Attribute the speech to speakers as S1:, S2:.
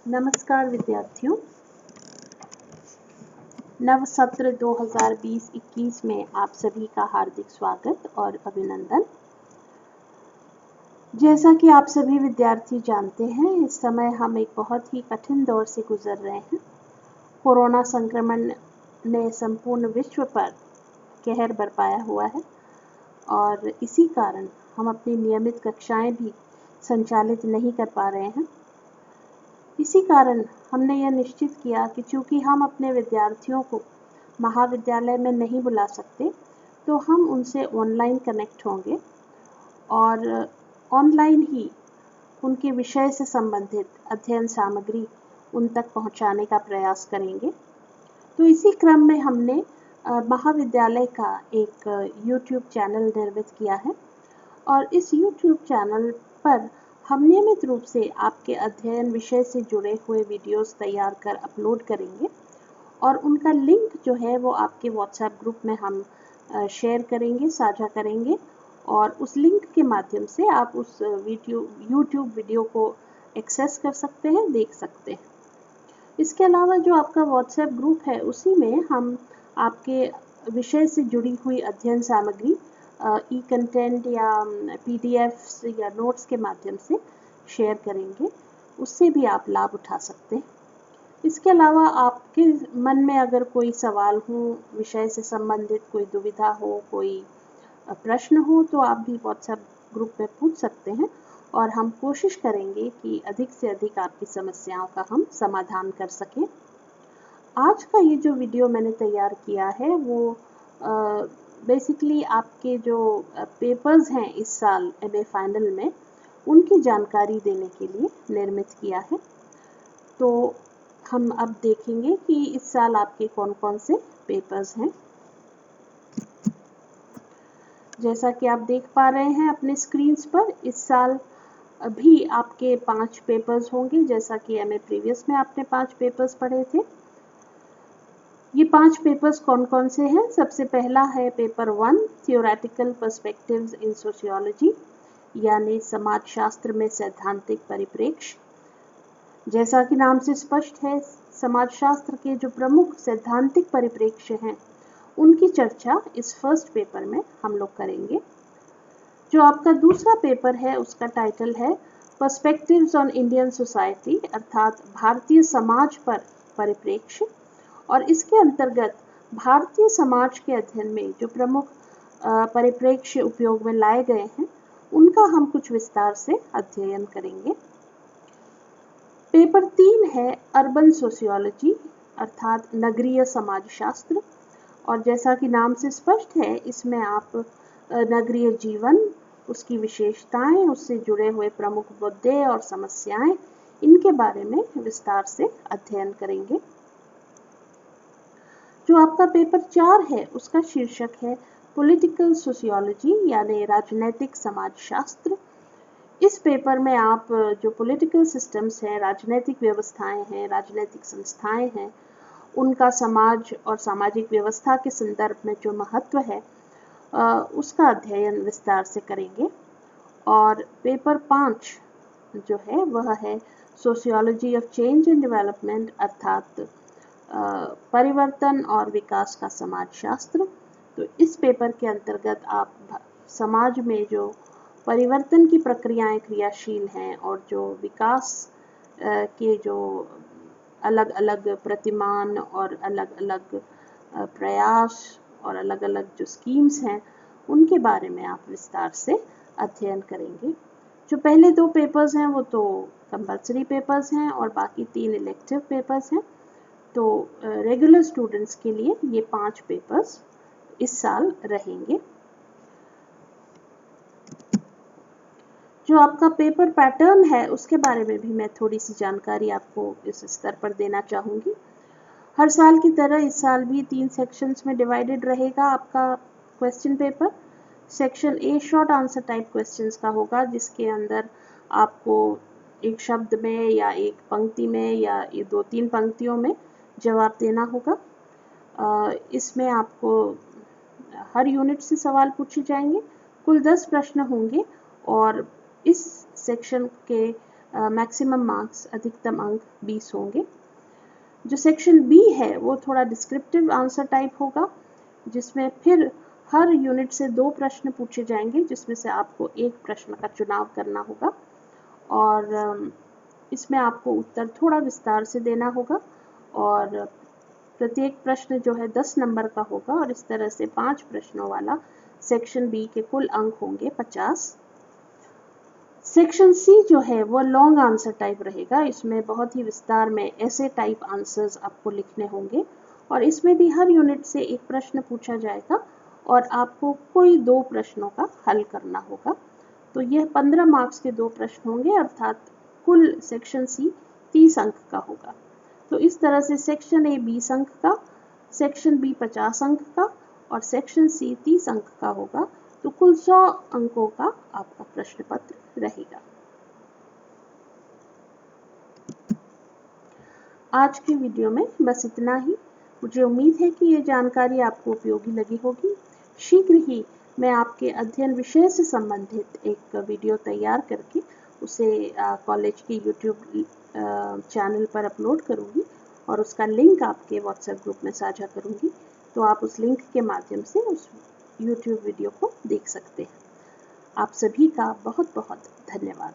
S1: नमस्कार विद्यार्थियों, नव सत्र 2020-21 में आप सभी का हार्दिक स्वागत और अभिनंदन। जैसा कि आप सभी विद्यार्थी जानते हैं, इस समय हम एक बहुत ही कठिन दौर से गुजर रहे हैं। कोरोना संक्रमण ने संपूर्ण विश्व पर कहर बरपाया हुआ है और इसी कारण हम अपनी नियमित कक्षाएं भी संचालित नहीं कर पा रहे हैं। इसी कारण हमने यह निश्चित किया कि चूंकि हम अपने विद्यार्थियों को महाविद्यालय में नहीं बुला सकते, तो हम उनसे ऑनलाइन कनेक्ट होंगे और ऑनलाइन ही उनके विषय से संबंधित अध्ययन सामग्री उन तक पहुंचाने का प्रयास करेंगे। तो इसी क्रम में हमने महाविद्यालय का एक YouTube चैनल निर्मित किया है और इस YouTube चैनल पर हम नियमित रूप से आपके अध्ययन विषय से जुड़े हुए वीडियोस तैयार कर अपलोड करेंगे और उनका लिंक जो है वो आपके व्हाट्सएप ग्रुप में हम शेयर करेंगे, साझा करेंगे और उस लिंक के माध्यम से आप उस YouTube वीडियो को एक्सेस कर सकते हैं, देख सकते हैं। इसके अलावा जो आपका व्हाट्सएप ग्रुप है, उसी में हम आपके विषय से जुड़ी हुई अध्ययन सामग्री ई कंटेंट या PDFs या नोट्स के माध्यम से शेयर करेंगे, उससे भी आप लाभ उठा सकते हैं। इसके अलावा आपके मन में अगर कोई सवाल हो, विषय से संबंधित कोई दुविधा हो, कोई प्रश्न हो, तो आप भी व्हाट्सएप ग्रुप में पूछ सकते हैं और हम कोशिश करेंगे कि अधिक से अधिक आपकी समस्याओं का हम समाधान कर सकें। आज का ये जो वीडियो मैंने तैयार किया है वो बेसिकली आपके जो पेपर्स हैं इस साल MA फाइनल में, उनकी जानकारी देने के लिए निर्मित किया है। तो हम अब देखेंगे कि इस साल आपके कौन कौन से पेपर्स हैं। जैसा कि आप देख पा रहे हैं अपने स्क्रीन्स पर, इस साल भी आपके 5 पेपर्स होंगे, जैसा कि MA प्रीवियस में आपने 5 पेपर्स पढ़े थे। ये 5 पेपर्स कौन कौन से हैं? सबसे पहला है पेपर 1, थियोरेटिकल पर्सपेक्टिव्स इन सोशियोलॉजी, यानी समाजशास्त्र में सैद्धांतिक परिप्रेक्ष्य। जैसा कि नाम से स्पष्ट है, समाजशास्त्र के जो प्रमुख सैद्धांतिक परिप्रेक्ष्य हैं, उनकी चर्चा इस फर्स्ट पेपर में हम लोग करेंगे। जो आपका दूसरा पेपर है, उसका टाइटल है पर्सपेक्टिव्स ऑन इंडियन सोसाइटी, अर्थात भारतीय समाज पर परिप्रेक्ष्य, और इसके अंतर्गत भारतीय समाज के अध्ययन में जो प्रमुख परिप्रेक्ष्य उपयोग में लाए गए हैं, उनका हम कुछ विस्तार से अध्ययन करेंगे। पेपर 3 है अर्बन सोशियोलॉजी, अर्थात नगरीय समाजशास्त्र, और जैसा कि नाम से स्पष्ट है, इसमें आप नगरीय जीवन, उसकी विशेषताएं, उससे जुड़े हुए प्रमुख मुद्दे और समस्याएं, इनके बारे में विस्तार से अध्ययन करेंगे। जो आपका पेपर 4 है, उसका शीर्षक है पॉलिटिकल सोशियोलॉजी, यानी राजनैतिक समाजशास्त्र। इस पेपर में आप जो पॉलिटिकल सिस्टम्स हैं, राजनैतिक व्यवस्थाएं हैं, राजनैतिक संस्थाएं हैं, उनका समाज और सामाजिक व्यवस्था के संदर्भ में जो महत्व है, उसका अध्ययन विस्तार से करेंगे। और पेपर 5 जो है वह है sociology of change and development, अर्थात परिवर्तन और विकास का समाजशास्त्र। तो इस पेपर के अंतर्गत आप समाज में जो परिवर्तन की प्रक्रियाएं क्रियाशील हैं और जो विकास के जो अलग अलग प्रतिमान और अलग अलग प्रयास और अलग अलग जो स्कीम्स हैं, उनके बारे में आप विस्तार से अध्ययन करेंगे। जो पहले 2 पेपर्स हैं वो तो कंपल्सरी पेपर्स हैं और बाकी 3 इलेक्टिव पेपर्स हैं। तो रेगुलर स्टूडेंट्स के लिए ये 5 पेपर्स इस साल रहेंगे। जो आपका पेपर पैटर्न है, उसके बारे में भी मैं थोड़ी सी जानकारी आपको इस स्तर पर देना चाहूँगी। हर साल की तरह इस साल भी 3 सेक्शंस में डिवाइडेड रहेगा आपका question paper. Section A short answer type questions का होगा, जिसके अंदर आपको एक शब्द में या एक पंक्ति में या ये 2-3 पंक्तियों में जवाब देना होगा। इसमें आपको हर यूनिट से सवाल पूछे जाएंगे। कुल 10 प्रश्न होंगे और इस सेक्शन के मैक्सिमम मार्क्स, अधिकतम अंक 20 होंगे। जो सेक्शन बी है वो थोड़ा डिस्क्रिप्टिव आंसर टाइप होगा, जिसमें फिर हर यूनिट से 2 प्रश्न पूछे जाएंगे, जिसमें से आपको एक प्रश्न का चुनाव करना होगा और इसमें आपको उत्तर थोड़ा विस्तार से देना होगा और प्रत्येक प्रश्न जो है 10 नंबर का होगा और इस तरह से 5 प्रश्नों वाला सेक्शन बी के कुल अंक होंगे 50। सेक्शन सी जो है वो लॉन्ग आंसर टाइप रहेगा। इसमें बहुत ही विस्तार में ऐसे टाइप आंसर्स आपको लिखने होंगे और इसमें भी हर यूनिट से एक प्रश्न पूछा जाएगा और आपको कोई 2 प्रश्नों का हल करना होगा। तो यह 15 मार्क्स के 2 प्रश्न होंगे, अर्थात कुल सेक्शन सी 30 अंक का होगा। तो इस तरह से सेक्शन ए 20 अंक का, सेक्शन बी 50 अंक का और सेक्शन सी 30 अंक का होगा। तो कुल 100 अंकों का आपका प्रश्न पत्र रहेगा। आज की वीडियो में बस इतना ही। मुझे उम्मीद है कि ये जानकारी आपको उपयोगी लगी होगी। शीघ्र ही मैं आपके अध्ययन विषय से संबंधित एक वीडियो तैयार करके उसे कॉलेज के YouTube चैनल पर अपलोड करूँगी और उसका लिंक आपके व्हाट्सएप ग्रुप में साझा करूँगी। तो आप उस लिंक के माध्यम से उस YouTube वीडियो को देख सकते हैं। आप सभी का बहुत बहुत धन्यवाद।